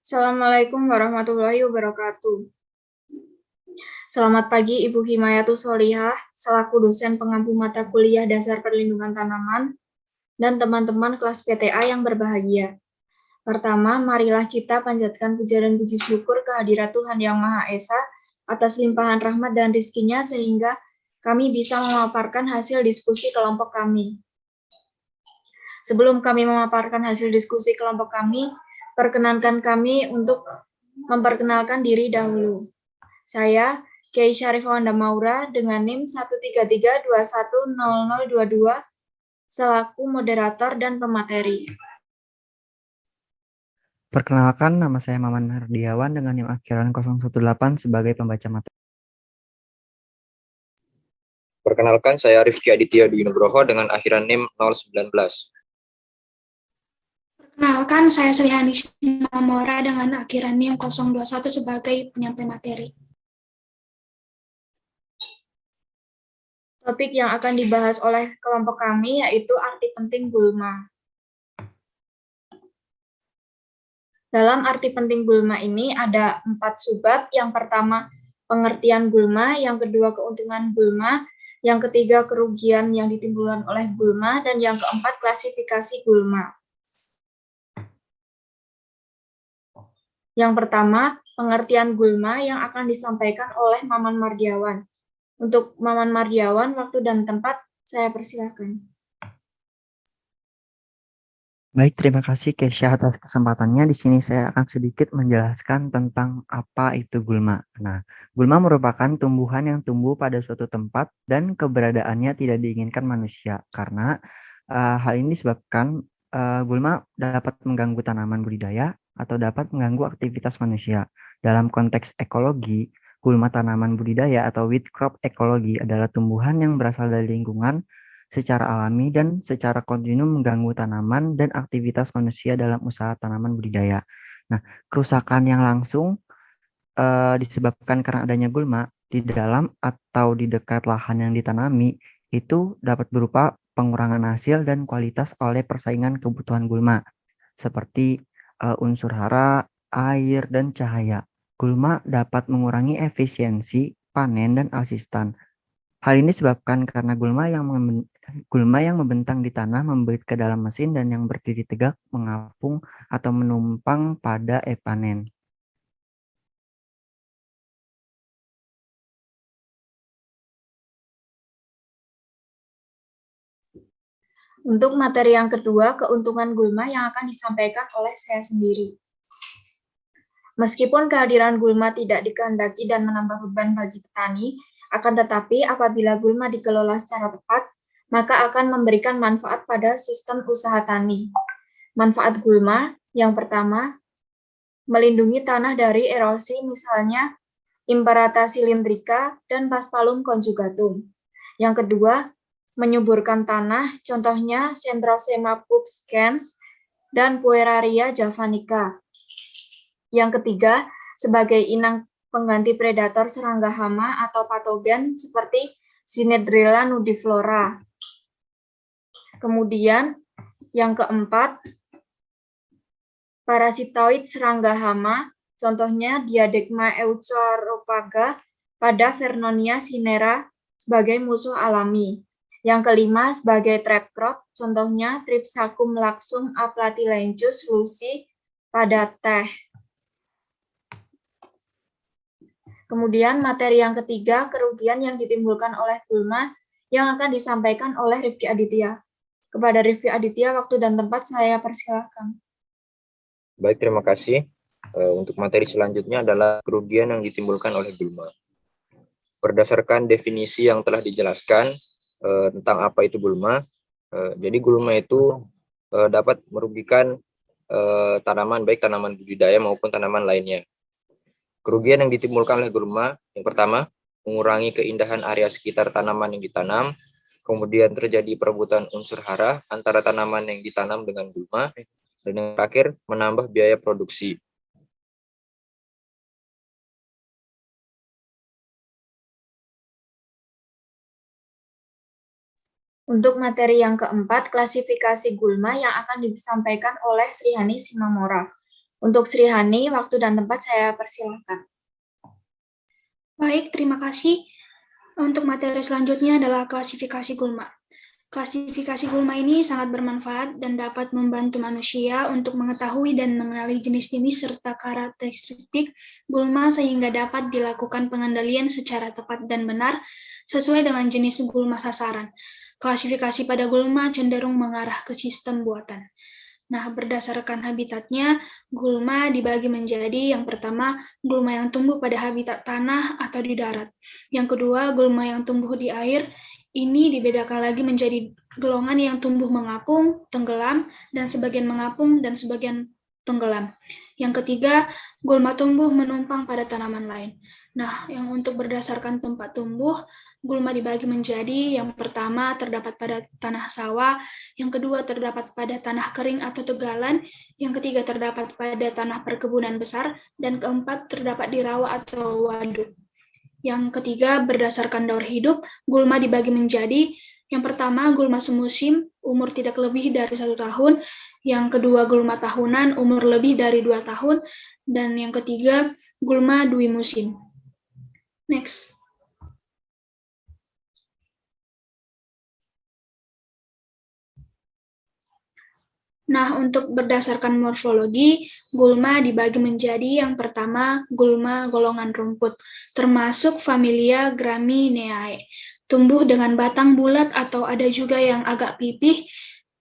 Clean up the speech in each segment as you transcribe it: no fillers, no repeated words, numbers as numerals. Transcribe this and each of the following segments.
Assalamualaikum warahmatullahi wabarakatuh. Selamat pagi Ibu Himayatus Solihah, selaku dosen pengampu mata kuliah dasar perlindungan tanaman, dan teman-teman kelas PTA yang berbahagia. Pertama, marilah kita panjatkan puja dan puji syukur kehadirat Tuhan Yang Maha Esa atas limpahan rahmat dan rizkinya sehingga kami bisa memaparkan hasil diskusi kelompok kami. Sebelum kami memaparkan hasil diskusi kelompok kami, perkenankan kami untuk memperkenalkan diri dahulu. Saya, Kiai Syarif Wanda Maura, dengan NIM 133210022, selaku moderator dan pemateri. Perkenalkan, nama saya Maman Hardiawan dengan NIM akhiran 018 sebagai pembaca materi. Perkenalkan, saya Rifki Aditya Dwi Nugroho dengan akhiran NIM 019. Perkenalkan, saya Srihani Sinamora dengan akhiran NIM 021 sebagai penyampai materi. Topik yang akan dibahas oleh kelompok kami yaitu arti penting gulma. Dalam arti penting gulma ini ada 4 subbab. Yang pertama, pengertian gulma. Yang kedua, keuntungan gulma. Yang ketiga, kerugian yang ditimbulkan oleh gulma. Dan yang keempat, klasifikasi gulma. Yang pertama, pengertian gulma yang akan disampaikan oleh Maman Mardiawan. Untuk Maman Mardiawan, waktu dan tempat saya persilakan. Baik, terima kasih Kesha atas kesempatannya. Di sini saya akan sedikit menjelaskan tentang apa itu gulma. Nah, gulma merupakan tumbuhan yang tumbuh pada suatu tempat dan keberadaannya tidak diinginkan manusia. Karena hal ini disebabkan gulma dapat mengganggu tanaman budidaya atau dapat mengganggu aktivitas manusia. Dalam konteks ekologi, gulma tanaman budidaya atau weed crop ekologi adalah tumbuhan yang berasal dari lingkungan secara alami dan secara kontinu mengganggu tanaman dan aktivitas manusia dalam usaha tanaman budidaya. Nah, kerusakan yang langsung disebabkan karena adanya gulma di dalam atau di dekat lahan yang ditanami itu dapat berupa pengurangan hasil dan kualitas oleh persaingan kebutuhan gulma, seperti unsur hara, air, dan cahaya. Gulma dapat mengurangi efisiensi panen dan asistan. Hal ini disebabkan karena gulma yang membentang di tanah membelit ke dalam mesin dan yang berdiri tegak mengapung atau menumpang pada panen. Untuk materi yang kedua, keuntungan gulma yang akan disampaikan oleh saya sendiri. Meskipun kehadiran gulma tidak dikehendaki dan menambah beban bagi petani, akan tetapi apabila gulma dikelola secara tepat, maka akan memberikan manfaat pada sistem usaha tani. Manfaat gulma yang pertama, melindungi tanah dari erosi, misalnya Imperata cylindrica dan Paspalum conjugatum. Yang kedua, menyuburkan tanah, contohnya Centrosema pubescens dan Pueraria javanica. Yang ketiga, sebagai inang pengganti predator serangga hama atau patogen seperti Zinedrella nudiflora. Kemudian, yang keempat, parasitoid serangga hama, contohnya Diadema eucharopaga pada Vernonia cinera sebagai musuh alami. Yang kelima, sebagai trap crop, contohnya Tripsacum laxum aplatilenchus lucy pada teh. Kemudian materi yang ketiga, kerugian yang ditimbulkan oleh gulma yang akan disampaikan oleh Rifki Aditya. Kepada Rifki Aditya, waktu dan tempat saya persilakan. Baik, terima kasih. Untuk materi selanjutnya adalah kerugian yang ditimbulkan oleh gulma. Berdasarkan definisi yang telah dijelaskan tentang apa itu gulma, jadi gulma itu dapat merugikan tanaman, baik tanaman budidaya maupun tanaman lainnya. Kerugian yang ditimbulkan oleh gulma, yang pertama, mengurangi keindahan area sekitar tanaman yang ditanam, kemudian terjadi perebutan unsur hara antara tanaman yang ditanam dengan gulma, dan yang terakhir, menambah biaya produksi. Untuk materi yang keempat, klasifikasi gulma yang akan disampaikan oleh Srihani Simamora. Untuk Sri Hani, waktu dan tempat saya persilahkan. Baik, terima kasih. Untuk materi selanjutnya adalah klasifikasi gulma. Klasifikasi gulma ini sangat bermanfaat dan dapat membantu manusia untuk mengetahui dan mengenali jenis-jenis serta karakteristik gulma sehingga dapat dilakukan pengendalian secara tepat dan benar sesuai dengan jenis gulma sasaran. Klasifikasi pada gulma cenderung mengarah ke sistem buatan. Nah, berdasarkan habitatnya, gulma dibagi menjadi yang pertama, gulma yang tumbuh pada habitat tanah atau di darat. Yang kedua, gulma yang tumbuh di air. Ini dibedakan lagi menjadi golongan yang tumbuh mengapung, tenggelam, dan sebagian mengapung dan sebagian tenggelam. Yang ketiga, gulma tumbuh menumpang pada tanaman lain. Nah, yang untuk berdasarkan tempat tumbuh, gulma dibagi menjadi yang pertama terdapat pada tanah sawah, yang kedua terdapat pada tanah kering atau tegalan, yang ketiga terdapat pada tanah perkebunan besar, dan keempat terdapat di rawa atau waduk. Yang ketiga, berdasarkan daur hidup, gulma dibagi menjadi yang pertama, gulma semusim, umur tidak lebih dari 1 tahun. Yang kedua, gulma tahunan, umur lebih dari 2 tahun. Dan yang ketiga, gulma dwi musim. Next. Nah, untuk berdasarkan morfologi, gulma dibagi menjadi yang pertama, gulma golongan rumput, termasuk familia Gramineae. Tumbuh dengan batang bulat atau ada juga yang agak pipih,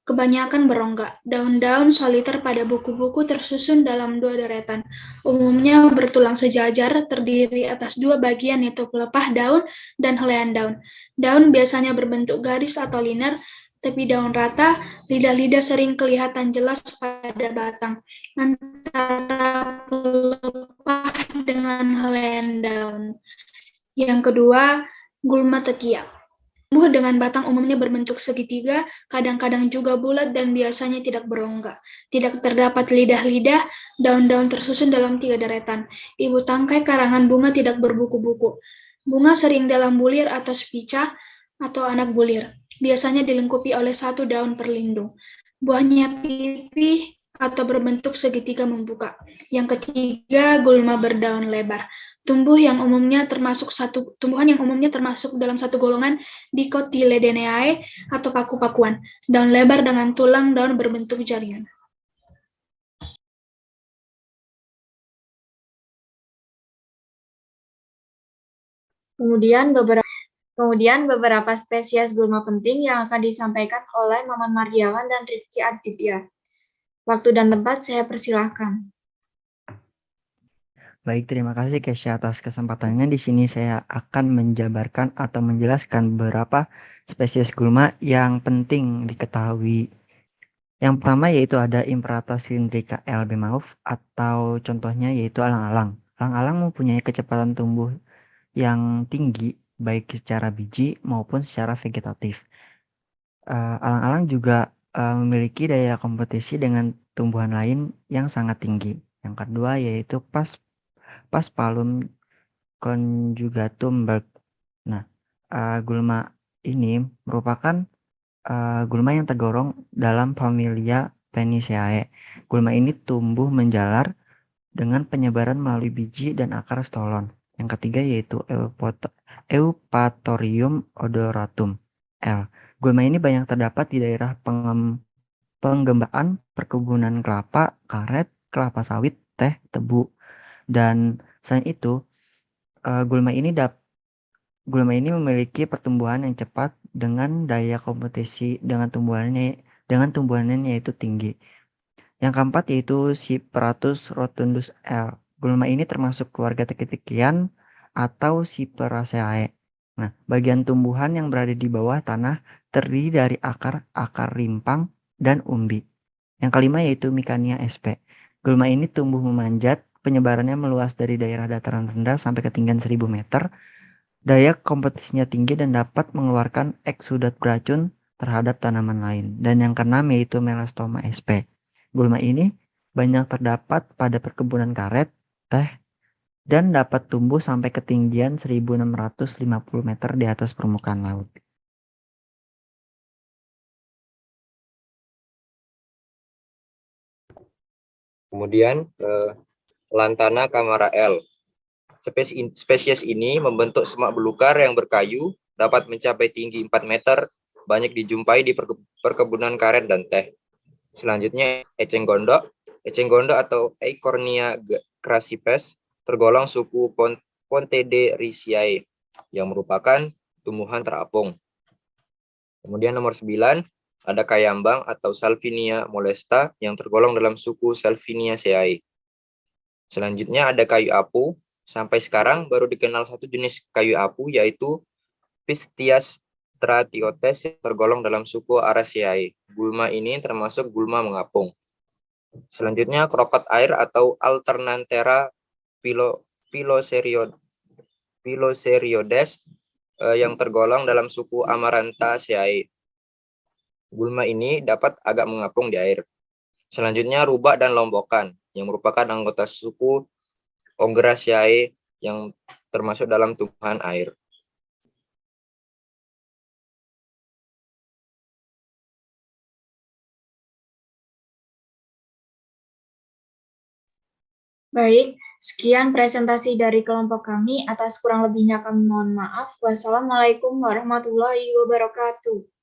kebanyakan berongga. Daun-daun soliter pada buku-buku tersusun dalam 2 deretan. Umumnya bertulang sejajar, terdiri atas 2 bagian yaitu pelepah daun dan helaian daun. Daun biasanya berbentuk garis atau linear, tepi daun rata, lidah-lidah sering kelihatan jelas pada batang, antara pelepah dengan helaian daun. Yang kedua, gulma tekiak. Tumbuh dengan batang umumnya berbentuk segitiga, kadang-kadang juga bulat dan biasanya tidak berongga. Tidak terdapat lidah-lidah, daun-daun tersusun dalam 3 deretan. Ibu tangkai karangan bunga tidak berbuku-buku. Bunga sering dalam bulir atau spica atau anak bulir. Biasanya dilengkapi oleh 1 daun perlindung. Buahnya pipih atau berbentuk segitiga membuka. Yang ketiga, gulma berdaun lebar. Tumbuhan yang umumnya termasuk dalam satu golongan Dicotyledonea atau paku-pakuan. Daun lebar dengan tulang daun berbentuk jaringan. Kemudian beberapa spesies gulma penting yang akan disampaikan oleh Maman Mardiawan dan Rifki Aditya. Waktu dan tempat saya persilahkan. Baik, terima kasih Kesha atas kesempatannya. Di sini saya akan menjabarkan atau menjelaskan beberapa spesies gulma yang penting diketahui. Yang pertama yaitu ada Imprata cylindrica LB Mauf atau contohnya yaitu alang-alang. Alang-alang mempunyai kecepatan tumbuh yang tinggi baik secara biji maupun secara vegetatif. Alang-alang juga memiliki daya kompetisi dengan tumbuhan lain yang sangat tinggi. Yang kedua yaitu Paspalum conjugatum Berg. Nah, gulma ini merupakan gulma yang tergolong dalam familia Paniceae. Gulma ini tumbuh menjalar dengan penyebaran melalui biji dan akar stolon. Yang ketiga yaitu Eupatorium odoratum L. Gulma ini banyak terdapat di daerah penggembaan, perkebunan kelapa, karet, kelapa sawit, teh, tebu. Dan selain itu, gulma ini memiliki pertumbuhan yang cepat dengan daya kompetisi dengan tumbuhannya yaitu tinggi. Yang keempat yaitu Cyperatus rotundus L. Gulma ini termasuk keluarga teki-tekian atau Cyperaceae. Nah, bagian tumbuhan yang berada di bawah tanah terdiri dari akar rimpang dan umbi. Yang kelima yaitu Micania sp. Gulma ini tumbuh memanjat, penyebarannya meluas dari daerah dataran rendah sampai ketinggian 1000 meter. Daya kompetisinya tinggi dan dapat mengeluarkan eksudat beracun terhadap tanaman lain. Dan yang keenam yaitu Melastoma sp. Gulma ini banyak terdapat pada perkebunan karet, teh, dan dapat tumbuh sampai ketinggian 1650 meter di atas permukaan laut. Kemudian Lantana camara L. Spesies ini membentuk semak belukar yang berkayu, dapat mencapai tinggi 4 meter, banyak dijumpai di perkebunan karet dan teh. Selanjutnya eceng gondok. Eceng gondok atau Eichhornia crassipes tergolong suku Pontederiaceae yang merupakan tumbuhan terapung. Kemudian nomor 9 ada kayambang atau Salvinia molesta yang tergolong dalam suku Salviniaceae. Selanjutnya ada kayu apu. Sampai sekarang baru dikenal satu jenis kayu apu, yaitu Pistias stratiotes yang tergolong dalam suku Araceae. Gulma ini termasuk gulma mengapung. Selanjutnya kroket air atau Alternanthera piloseriodes yang tergolong dalam suku Amarantaceae. Gulma ini dapat agak mengapung di air. Selanjutnya rubak dan lombokan yang merupakan anggota suku Ongraceae yang termasuk dalam tumbuhan air. Baik, sekian presentasi dari kelompok kami. Atas kurang lebihnya kami mohon maaf. Wassalamualaikum warahmatullahi wabarakatuh.